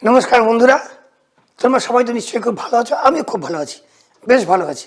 নমস্কার বন্ধুরা, তোমরা সবাই তো নিশ্চয়ই খুব ভালো আছো। আমিও খুব ভালো আছি, বেশ ভালো আছি।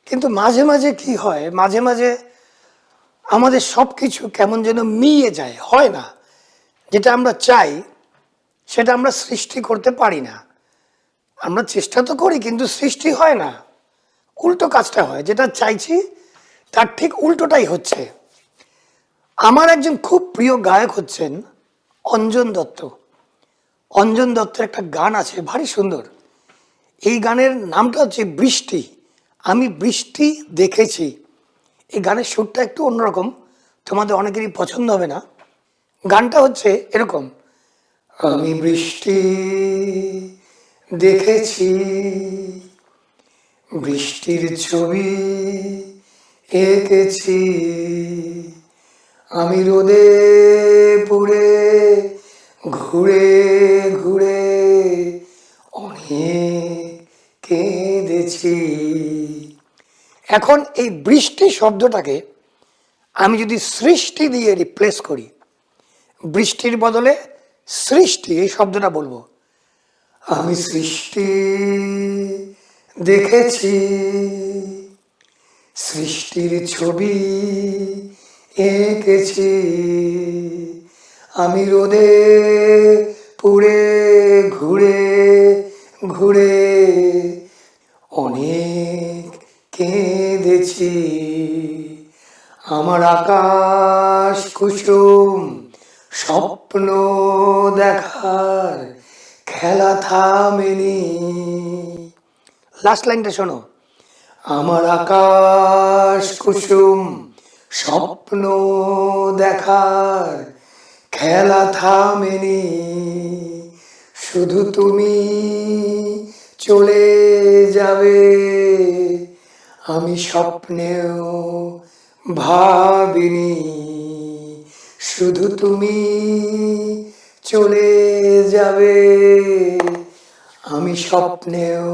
কিন্তু মাঝে মাঝে কি হয়, মাঝে মাঝে আমাদের সব কিছু কেমন যেন মিয়ে যায়, হয় না। যেটা আমরা চাই সেটা আমরা সৃষ্টি করতে পারি না। আমরা চেষ্টা তো করি কিন্তু সৃষ্টি হয় না, উল্টো কাজটা হয়। যেটা চাইছি তার ঠিক উল্টোটাই হচ্ছে। আমার একজন খুব প্রিয় গায়ক হচ্ছেন অঞ্জন দত্ত। অঞ্জন দত্তের একটা গান আছে ভারী সুন্দর। এই গানের নামটা হচ্ছে বৃষ্টি। আমি বৃষ্টি দেখেছি। এই গানের সুরটা একটু অন্যরকম, তোমাদের অনেকেরই পছন্দ হবে না। গানটা হচ্ছে এরকম: আমি বৃষ্টি দেখেছি, বৃষ্টির ছবি এঁকেছি, আমি রোদে পুড়ে ঘুরে ঘুরে অনেক কেঁদেছি। এখন এই বৃষ্টি শব্দটাকে আমি যদি সৃষ্টি দিয়ে রিপ্লেস করি, বৃষ্টির বদলে সৃষ্টি এই শব্দটা বলবো। আমি সৃষ্টি দেখেছি, সৃষ্টির ছবি এঁকেছি, আমি রোদে পুড়ে ঘুরে ঘুরে অনেক কেঁদেছি। আমার আকাশ কুসুম স্বপ্ন দেখার খেলা থামেনি। লাস্ট লাইনটা শোনো। আমার আকাশ কুসুম স্বপ্ন দেখার খেলা থামেনি, শুধু তুমি চলে যাবে আমি স্বপ্নেও ভাবিনি, শুধু তুমি চলে যাবে আমি স্বপ্নেও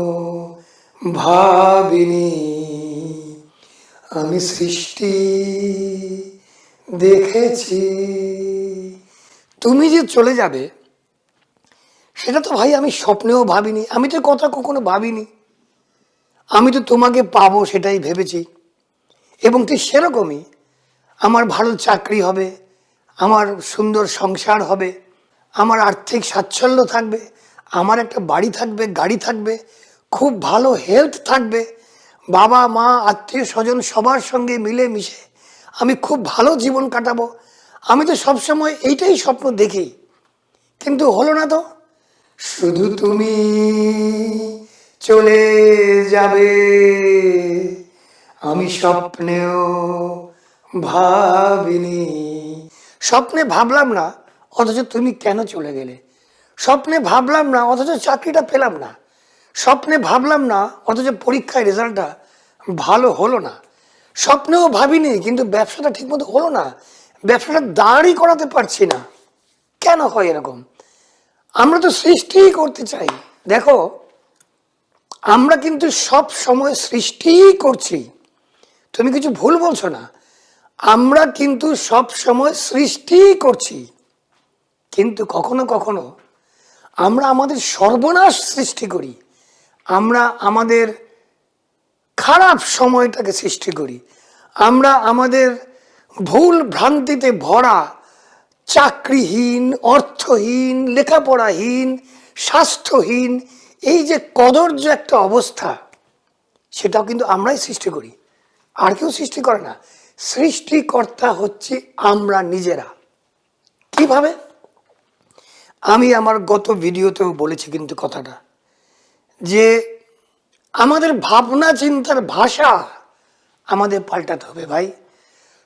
ভাবিনি। আমি সৃষ্টি দেখেছি। তুমি যে চলে যাবে সেটা তো ভাই আমি স্বপ্নেও ভাবিনি, আমি তো কথা কখনো ভাবিনি। আমি তো তোমাকে পাবো সেটাই ভেবেছি। এবং ঠিক সেরকমই আমার ভালো চাকরি হবে, আমার সুন্দর সংসার হবে, আমার আর্থিক স্বাচ্ছল্য থাকবে, আমার একটা বাড়ি থাকবে, গাড়ি থাকবে, খুব ভালো হেলথ থাকবে, বাবা মা আত্মীয় স্বজন সবার সঙ্গে মিলে মিশে আমি খুব ভালো জীবন কাটাবো। আমি তো সবসময় এইটাই স্বপ্ন দেখি, কিন্তু হলো না তো। শুধু তুমি চলে যাবে আমি স্বপ্নেও ভাবিনি। স্বপ্নে ভাবলাম না, অথচ তুমি কেন চলে গেলে। স্বপ্নে ভাবলাম না, অথচ চাকরিটা পেলাম না। স্বপ্নে ভাবলাম না, অথচ পরীক্ষায় রেজাল্টটা ভালো হলো না। স্বপ্নেও ভাবিনি, কিন্তু ব্যবসাটা ঠিকমতো হলো না, ব্যবসাটা দাঁড়ই করাতে পারছি না। কেন হয় এরকম? আমরা তো সৃষ্টিই করতে চাই। দেখো, আমরা কিন্তু সব সময় সৃষ্টিই করছি, তুমি কিছু ভুল বলছো না। আমরা কিন্তু সব সময় সৃষ্টিই করছি, কিন্তু কখনো কখনো আমরা আমাদের সর্বনাশ সৃষ্টি করি। আমরা আমাদের খারাপ সময়টাকে সৃষ্টি করি। আমরা আমাদের ভুল ভ্রান্তিতে ভরা চাকরিহীন, অর্থহীন, লেখাপড়াহীন, স্বাস্থ্যহীন এই যে কদর্য একটা অবস্থা, সেটাও কিন্তু আমরাই সৃষ্টি করি, আর কেউ সৃষ্টি করে না। সৃষ্টিকর্তা হচ্ছে আমরা নিজেরা। কিভাবে? আমি আমার গত ভিডিওতেও বলেছি কিন্তু কথাটা, যে আমাদের ভাবনা চিন্তার ভাষা আমাদের পাল্টাতে হবে ভাই।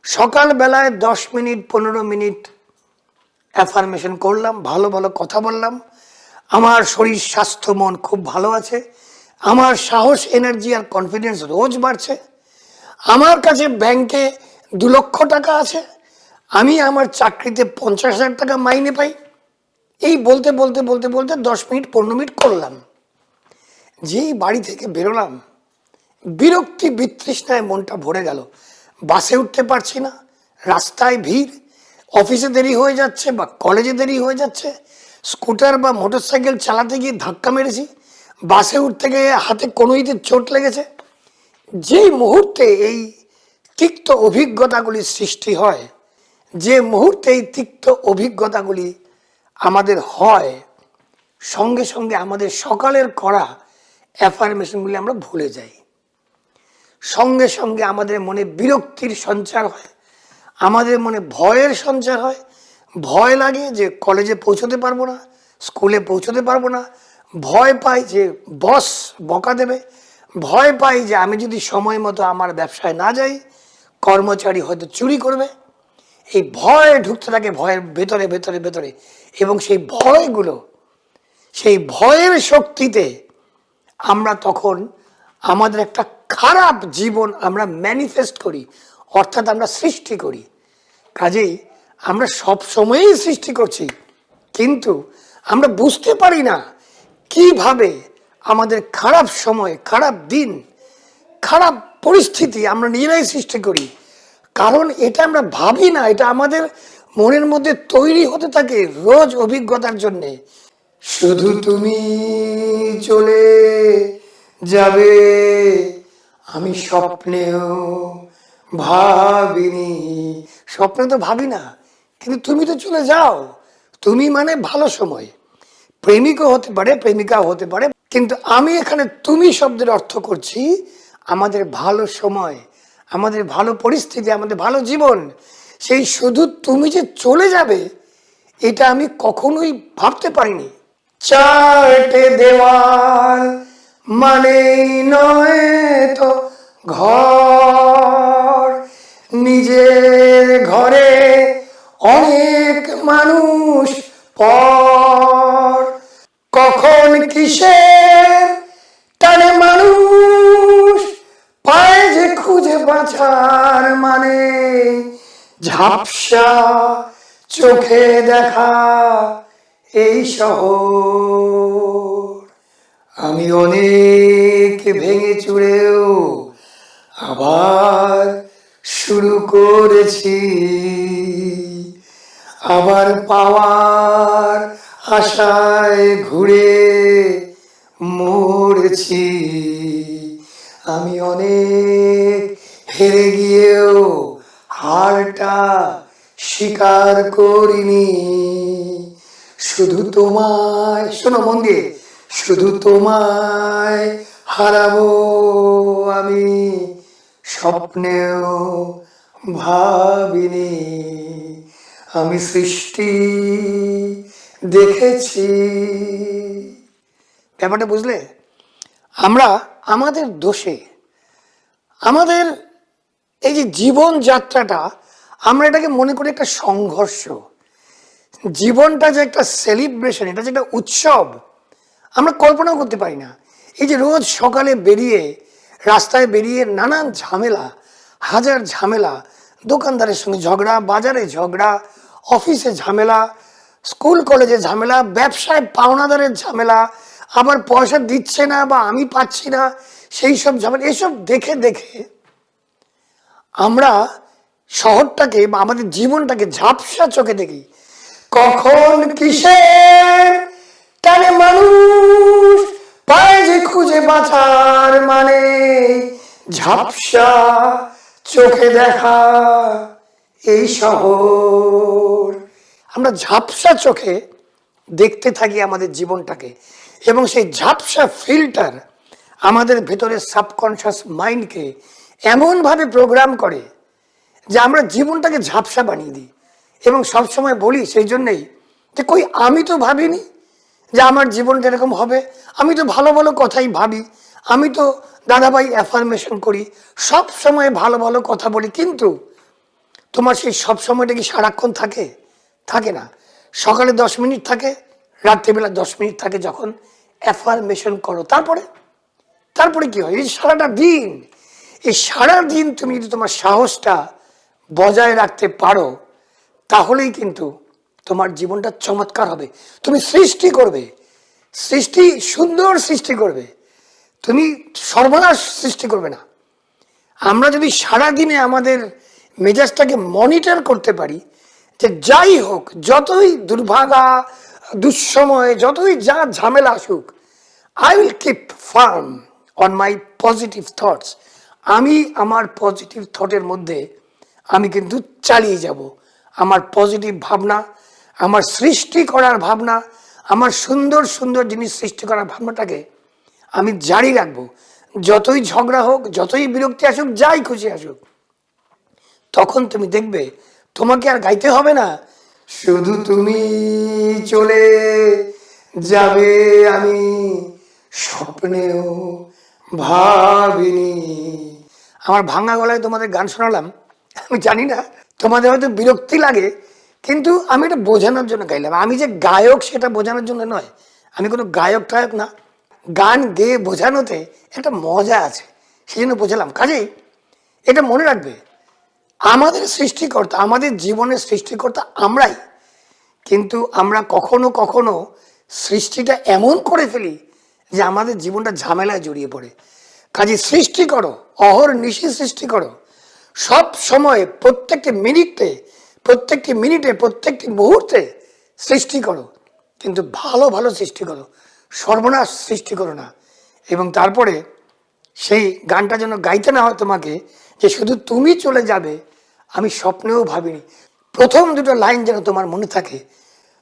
সকালবেলায় 10 মিনিট 15 মিনিট অ্যাফার্মেশন করলাম, ভালো ভালো কথা বললাম, আমার শরীর স্বাস্থ্য মন খুব ভালো আছে, আমার সাহস এনার্জি আর কনফিডেন্স রোজ বাড়ছে, আমার কাছে ব্যাংকে 2 লক্ষ টাকা আছে, আমি আমার চাকরিতে 50,000 টাকা মাইনে পাই। এই বলতে বলতে বলতে বলতে 10 মিনিট 15 মিনিট করলাম। যেই বাড়ি থেকে বেরোলাম, বিরক্তি বিতৃষ্ণায় মনটা ভরে গেল। বাসে উঠতে পারছি না, রাস্তায় ভিড়, অফিসে দেরি হয়ে যাচ্ছে বা কলেজে দেরি হয়ে যাচ্ছে, স্কুটার বা মোটরসাইকেল চালাতে গিয়ে ধাক্কা মেরেছি, বাসে উঠতে গিয়ে হাতে কনুইতে চোট লেগেছে। যেই মুহূর্তে এই তিক্ত অভিজ্ঞতাগুলির সৃষ্টি হয়, যে মুহূর্তে এই তিক্ত অভিজ্ঞতাগুলি আমাদের হয়, সঙ্গে সঙ্গে আমাদের সকালের করা অ্যাফার্মেশনগুলি আমরা ভুলে যাই। সঙ্গে সঙ্গে আমাদের মনে বিরক্তির সঞ্চার হয়, আমাদের মনে ভয়ের সঞ্চার হয়। ভয় লাগে যে কলেজে পৌঁছতে পারবো না, স্কুলে পৌঁছতে পারবো না। ভয় পাই যে বস বকা দেবে, ভয় পাই যে আমি যদি সময় মতো আমার ব্যবসায় না যাই কর্মচারী হয়তো চুরি করবে। এই ভয় ঢুকতে থাকে ভয়ের ভেতরে ভেতরে ভেতরে, এবং সেই ভয়গুলো, সেই ভয়ের শক্তিতে আমরা তখন আমাদের একটা খারাপ জীবন আমরা ম্যানিফেস্ট করি, অর্থাৎ আমরা সৃষ্টি করি। কাজেই আমরা সব সময়ই সৃষ্টি করছি, কিন্তু আমরা বুঝতে পারি না কিভাবে আমাদের খারাপ সময়, খারাপ দিন, খারাপ পরিস্থিতি আমরা নিজেরাই সৃষ্টি করি। কারণ এটা আমরা ভাবি না, এটা আমাদের মনের মধ্যে তৈরি হতে থাকে রোজ অভিজ্ঞতার জন্যে। শুধু তুমি চলে যাবে আমি স্বপ্নেও ভাবিনি। স্বপ্নে তো ভাবি না, কিন্তু তুমি তো চলে যাও। তুমি মানে ভালো সময়, প্রেমিকও হতে পারে, প্রেমিকাও হতে পারে, কিন্তু আমি এখানে তুমি শব্দের অর্থ করছি আমাদের ভালো সময়, আমাদের ভালো পরিস্থিতি, আমাদের ভালো জীবন। সেই শুধু তুমি যে চলে যাবে এটা আমি কখনোই ভাবতে পারিনি। চারটে দেওয়াল মানে নয় তো ঘর, নিজের ঘরে অনেক মানুষ পর, কখন কিসের টানে মানুষ পায় যে খুঁজে বাঁচার মানে, ঝাপসা চোখে দেখা এই শহর। আমি অনেক ভেঙে চুড়েও আবার শুরু করেছি, আবার পাওয়ার আশায় ঘুরে মরেছি। আমি অনেক হেরে গিয়েও হারটা স্বীকার করিনি। শুধু তোমায়, শোনো মন দিয়ে, শুধু তোমায় হারাবো আমি স্বপ্নেও ভাবিনি। আমি সৃষ্টি দেখেছি। ব্যাপারটা বুঝলে? আমরা আমাদের দোষে, আমাদের এই যে জীবন যাত্রাটা, আমরা এটাকে মনে করি একটা সংঘর্ষ। জীবনটা যে একটা সেলিব্রেশন, এটা যে একটা উৎসব, আমরা কল্পনাও করতে পারি না। এই যে রোজ সকালে বেরিয়ে, রাস্তায় বেরিয়ে নানান ঝামেলা, হাজার ঝামেলা, দোকানদারের সঙ্গে ঝগড়া, বাজারে ঝগড়া, অফিসে ঝামেলা, স্কুল কলেজে ঝামেলা, ব্যবসায় পাওনাদারের ঝামেলা, আবার পয়সা দিচ্ছে না বা আমি পাচ্ছি না সেই সব ঝামেলা, এসব দেখে দেখে আমরা শহরটাকে বা আমাদের জীবনটাকে ঝাপসা চোখে দেখি। কখন কিসের টানে মানুষ পায় যে খুঁজে বাঁচার মানে, ঝাপসা চোখে দেখা এই শহর। আমরা ঝাপসা চোখে দেখতে থাকি আমাদের জীবনটাকে, এবং সেই ঝাপসা ফিল্টার আমাদের ভেতরে সাবকনশিয়াস মাইন্ডকে এমনভাবে প্রোগ্রাম করে যে আমরা জীবনটাকে ঝাপসা বানিয়ে দিই। এবং সবসময় বলি সেই জন্যেই যে কই আমি তো ভাবিনি যে আমার জীবনটা এরকম হবে, আমি তো ভালো ভালো কথাই ভাবি, আমি তো দাদাভাই অ্যাফার্মেশন করি, সব সময় ভালো ভালো কথা বলি, কিন্তু তোমার সেই সব সময়টা কি সারাক্ষণ থাকে? থাকে না। সকালে 10 মিনিট থাকে, রাত্রিবেলা 10 মিনিট থাকে যখন অ্যাফার্মেশন করো। তারপরে কি হয়? এই সারাটা দিন, এই সারা দিন তুমি যদি তোমার সাহসটা বজায় রাখতে পারো, তাহলেই কিন্তু তোমার জীবনটা চমৎকার হবে। তুমি সৃষ্টি করবে, সৃষ্টি, সুন্দর সৃষ্টি করবে, তুমি সর্বনাশ সৃষ্টি করবে না। আমরা যদি সারা দিনে আমাদের মেজাজটাকে মনিটর করতে পারি যে যাই হোক, যতই দুর্ভাগা দুঃসময়ে যতই যা ঝামেলা আসুক, I will keep farm on my positive thoughts. আমি আমার পজিটিভ থটের মধ্যে আমি কিন্তু চালিয়ে যাব। আমার পজিটিভ ভাবনা, আমার সৃষ্টি করার ভাবনা, আমার সুন্দর সুন্দর জিনিস সৃষ্টি করার ভাবনাটাকে আমি জারি রাখবো। যতই ঝগড়া হোক, যতই বিরক্তি আসুক, যাই খুশি আসুক, তখন তুমি দেখবে তোমাকে আর গাইতে হবে না, শুধু তুমি চলে যাবে আমি স্বপ্নেও ভাবিনি। আমার ভাঙা গলায় তোমাদের গান শোনালাম, আমি জানি না তোমাদের হয়তো বিরক্তি লাগে, কিন্তু আমি এটা বোঝানোর জন্য গাইলাম। আমি যে গায়ক সেটা বোঝানোর জন্য নয়, আমি কোনো গায়ক টায়ক না। গান গেয়ে বোঝানোতে একটা মজা আছে, সেই জন্য বোঝালাম। কাজেই এটা মনে রাখবে, আমাদের সৃষ্টিকর্তা, আমাদের জীবনের সৃষ্টিকর্তা আমরাই, কিন্তু আমরা কখনো কখনো সৃষ্টিটা এমন করে ফেলি যে আমাদের জীবনটা ঝামেলায় জড়িয়ে পড়ে। কাজে সৃষ্টি করো, অহর্নিশি সৃষ্টি করো, সব সময় প্রত্যেকটি মিনিটে প্রত্যেকটি মুহূর্তে সৃষ্টি করো, কিন্তু ভালো ভালো সৃষ্টি করো, সর্বনাশ সৃষ্টি করো না। এবং তারপরে সেই গানটা যেন গাইতে না হয় তোমাকে, যে শুধু তুমি চলে যাবে আমি স্বপ্নেও ভাবিনি। প্রথম দুটো লাইন যেন তোমার মনে থাকে,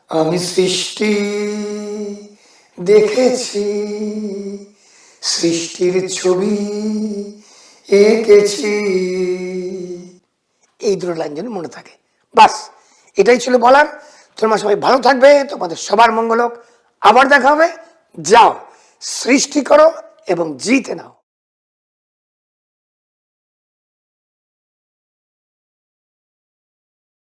আমি সৃষ্টি দেখেছি, সৃষ্টির ছবি এঁকেছি, এই দুটো লাইন যেন মনে থাকে। বাস, এটাই ছিল বলার। তোমরা সবাই ভালো থাকবে, তোমাদের সবার মঙ্গল হোক। আবার দেখা হবে। যাও, সৃষ্টি করো এবং জিতে নাও।